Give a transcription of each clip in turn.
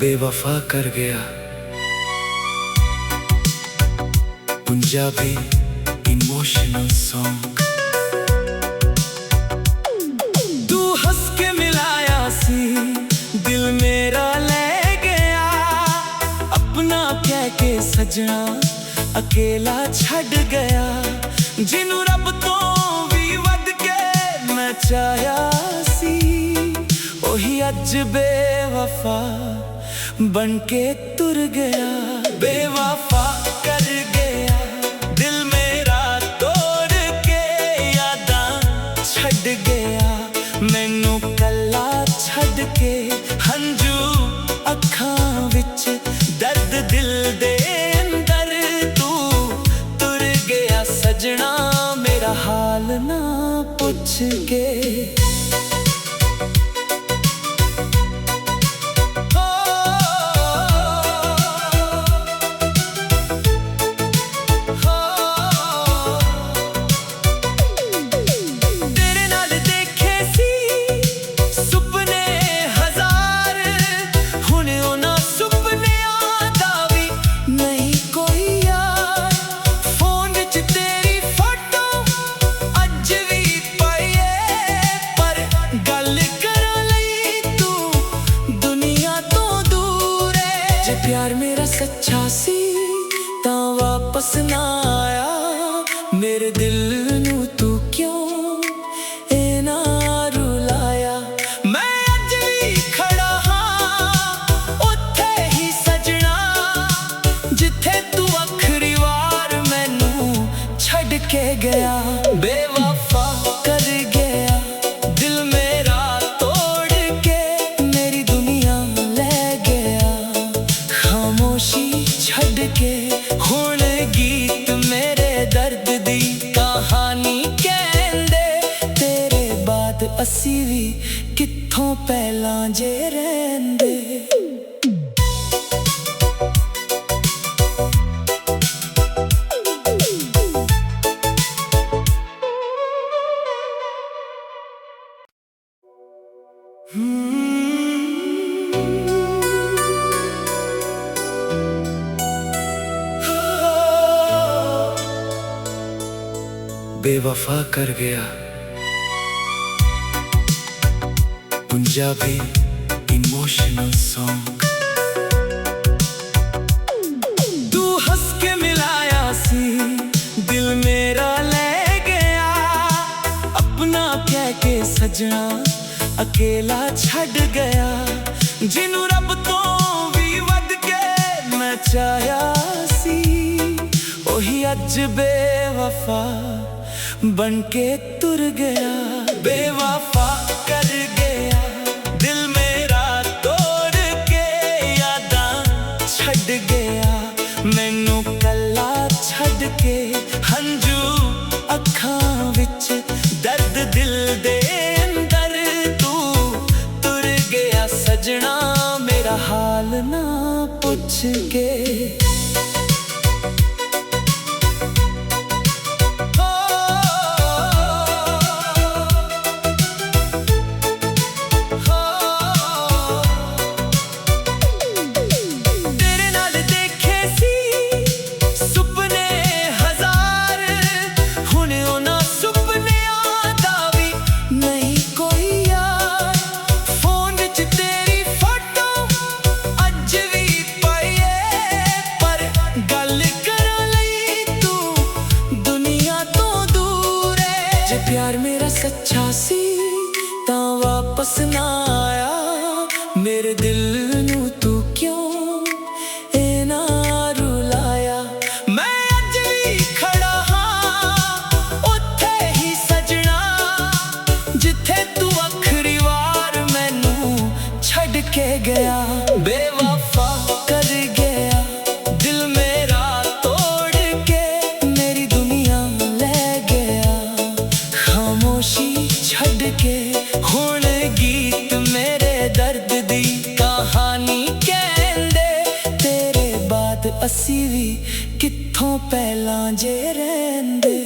बेवफा कर गया। Punjabi emotional song. तू हंस के मिलाया सी, दिल मेरा ले गया। अपना कह के सजना अकेला छड़ गया। जिन्नू रब तो भी वध के मैं चाहया सी, ओही अज बेवफा बन के तुर गया। बेवफा कर गया, दिल मेरा तोड़ के यादां छड़ गया। मैनू कला छड़ के हंजू अखां विच, दर्द दिल दे अंदर तू तुर गया। सजना मेरा हाल ना पुछ के। प्यार मेरा सच्चा सी तां वापस ना आया। मेरे दिल नू तू क्यों इना रुलाया। मैं अज भी खड़ा हां उत्थे ही सजना, जिथे तू आखरी वार मैनू छड़ के गया। बेवफा कर गया, दिल मेरा तोड़ के मेरी दुनिया ले गया। खामोशी छड़ के हुण गीत मेरे दर्द दी कहानी कहंदे। तेरे बाद असी भी कित्थों पहला जे रहिंदे। बेवफा कर गया। Punjabi emotional song. तू हंस के मिलाया सी, दिल मेरा ले गया। अपना कह के सजना अकेला छड़ गया। जिन्नू रब तो भी वध के मैं चाहया सी, ओही अज बेवफा बन के तुर गया। बेवफा कर गया, दिल मेरा तोड़ के यादां छड़ गया। मैनू कला छड़ के हंजू अखां विच, दर्द दिल दे अंदर तू तुर गया। सजना मेरा हाल ना पुछ के। प्यार मेरा सच्चा सी तां वापस ना आया। मेरे दिल नू तू क्यों इना रुलाया। मैं अज भी खड़ा हां उत्थे ही सजना, जिथे तू आखरी वार मैनू छड़ के गया। बेवफा कर गया, दिल मेरा तोड़ के मेरी दुनिया ले गया। खामोशी छड़ के हुण गीत मेरे दर्द दी कहानी ਕਿੱਥੋਂ ਪਹਿਲਾਂ ਜੇ ਰਹਿੰਦੇ।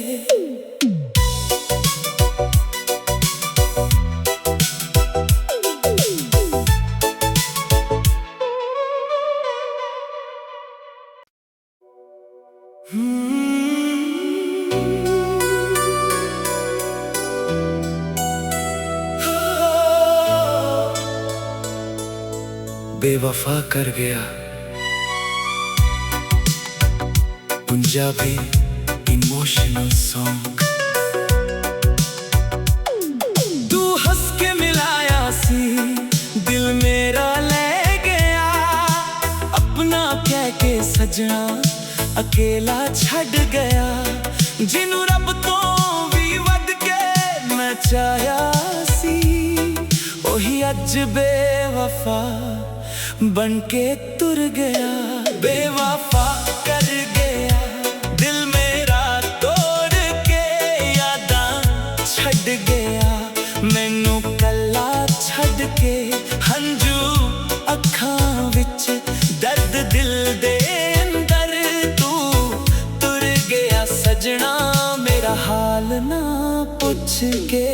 बेवफा कर गया पंजाबी इमोशनल सॉन्ग। तू हंस के मिलाया सी दिल मेरा ले गया, अपना कह के सजना अकेला छड़ गया। जिन्नू रब तो भी वध के मैं चाहया सी, ओही अज बेवफा बन के तुर गया। बेवफा कर गया दिल मेरा तोड़ के, यादां छड़ गया मैनू कला छड़ के। हंजू अखां विच दर्द दिल दे अंदर, तू तुर गया सजना मेरा हाल ना पुछ के।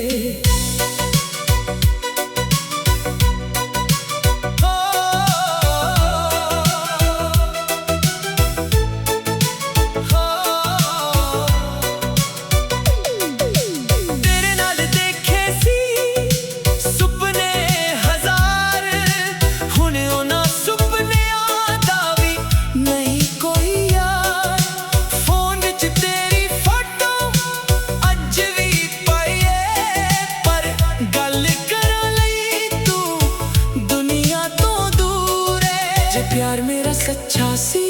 प्यार मेरा सच्चा सी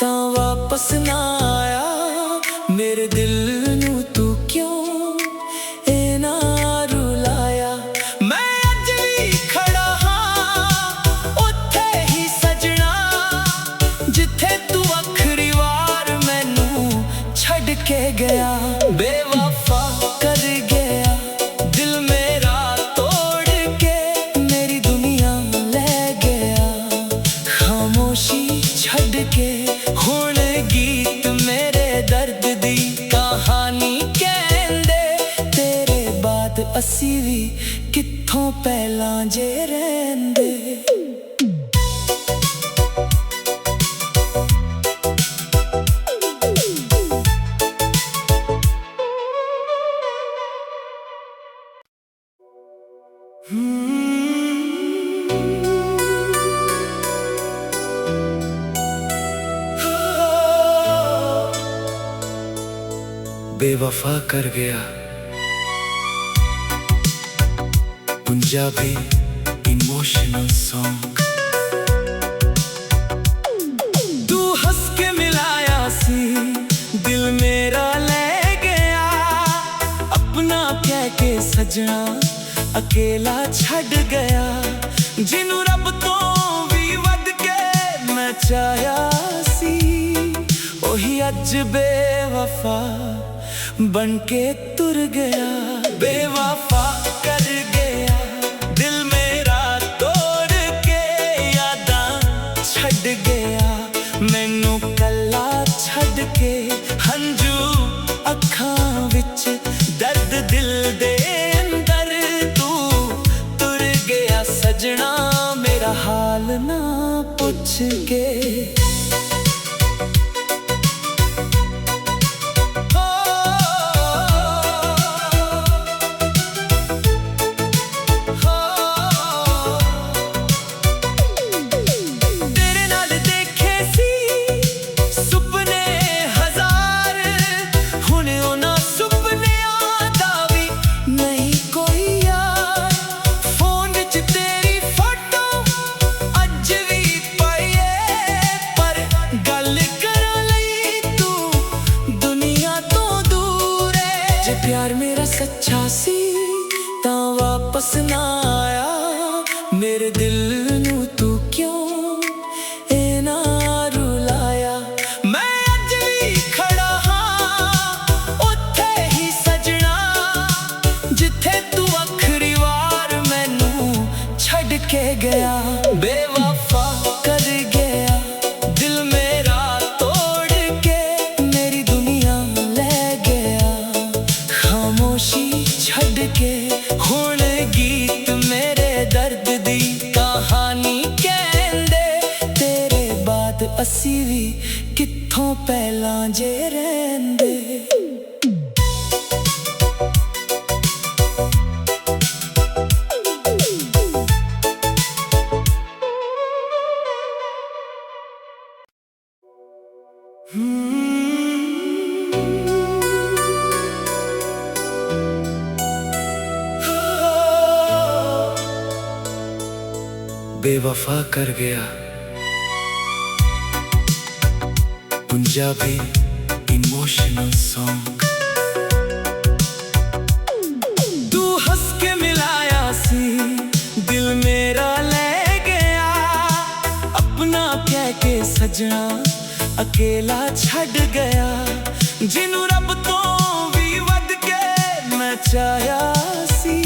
तां वापस ना आया, मेरे दिल नू तू क्यों इना रुलाया। मैं अज भी खड़ा हां उत्थे ही सजना, जिथे तू आखरी वार मैनू छड़ के गया। बेवफा कर गया दिल मेरा तोड़ के, मेरी दुनिया ले गया खामोशी छड़ के। हुण गीत मेरे दर्द दी कहानी कहंदे, तेरे बाद असी भी कित्थों पहलां जे रहंदे। बेवफा कर गया पंजाबी इमोशनल सॉन्ग। तू हंस के मिलाया सी दिल मेरा ले गया, अपना कह के सजना अकेला छड़ गया। जिन्नू रब तो भी वध के मैं चाहया सी, ओही अज बेवफा बन के तुर गया। बेवफा कर गया दिल मेरा तोड़ के, यादां छड़ गया मैनू कला छड़ के। हंजू अखां विच दर्द दिल दे अंदर, तू तुर गया सजना मेरा हाल ना पुछ के। प्यार मेरा सच्चा सी तां वापस ना आया, मेरे दिल नू तू क्यों इना रुलाया। मैं अज भी खड़ा हां उत्थे ही सजना, जिथे तू आखरी वार मैनू छड़ के गया। बेवफा कर गया दिल मेरा तोड़ ਕਿੱਥੋਂ ਪਹਿਲਾਂ ਜੇ ਰਹਿੰਦੇ। बेवफा कर गया पंजाबी इमोशनल सॉन्ग। तू हंस के मिलाया सी दिल मेरा ले गया, अपना कह के सजना अकेला छड़ गया। जिन्नू रब तो भी वध के मैं चाहया सी,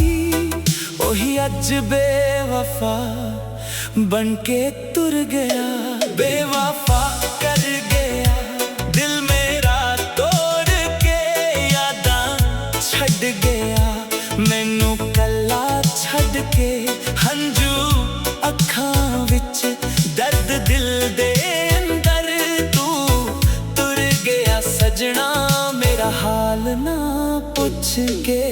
ओही अज बेवफा बन के तुर गया। बेवफा कर गया दिल मेरा तोड़ के, यादां छड़ गया मैनू कल्ला छड़ के। हंजू अखां विच दर्द दिल दे अंदर, तू तुर गया सजना मेरा हाल ना पुछ के।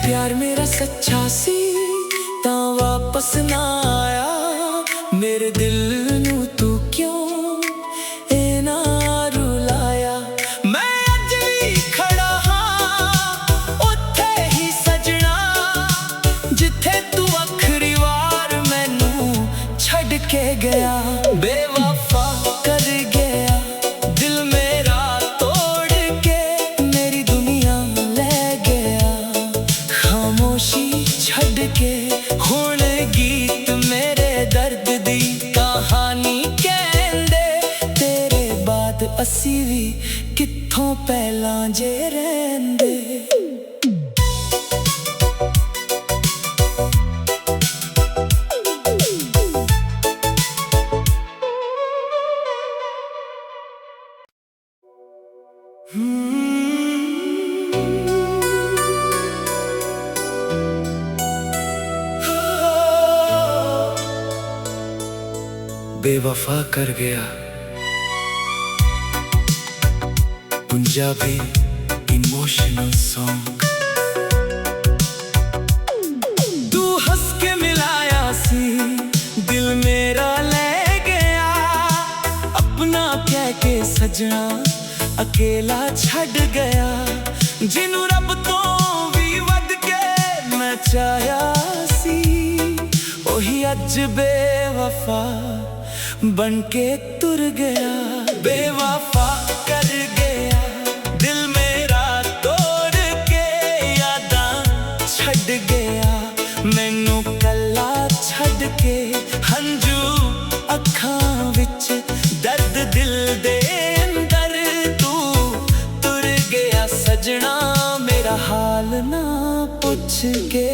प्यार मेरा सच्चा सी तां वापस ना आया, मेरे दिल नू तू क्यों इना रुलाया। मैं अज भी खड़ा हां उत्थे ही सजना, जिथे तू आखरी वार मैनू छड़ के गया। बेवफा कर गया दिल मेरा तोड़ के, मेरी दुनिया ले गया खामोशी छड़ के। हुण गीत मेरे दर्द दी कहानी कहंदे, तेरे बाद असी भी कित्थों पहलां जे रहंदे। बेवफा कर गया पंजाबी इमोशनल सॉन्ग। तू हंस के मिलाया सी दिल मेरा ले गया, अपना कह के सजना अकेला छड़ गया। जिन्नू रब तो भी वध के मैं चाहया सी, ओही अज बेवफा बन के तुर गया। बेवफा कर गया दिल मेरा तोड़ के, यादां छड़ गया मैनू कल्ला छड़ के। हंजू अखां विच दर्द दिल दे अंदर, तू तुर गया सजना मेरा हाल ना पुछ के।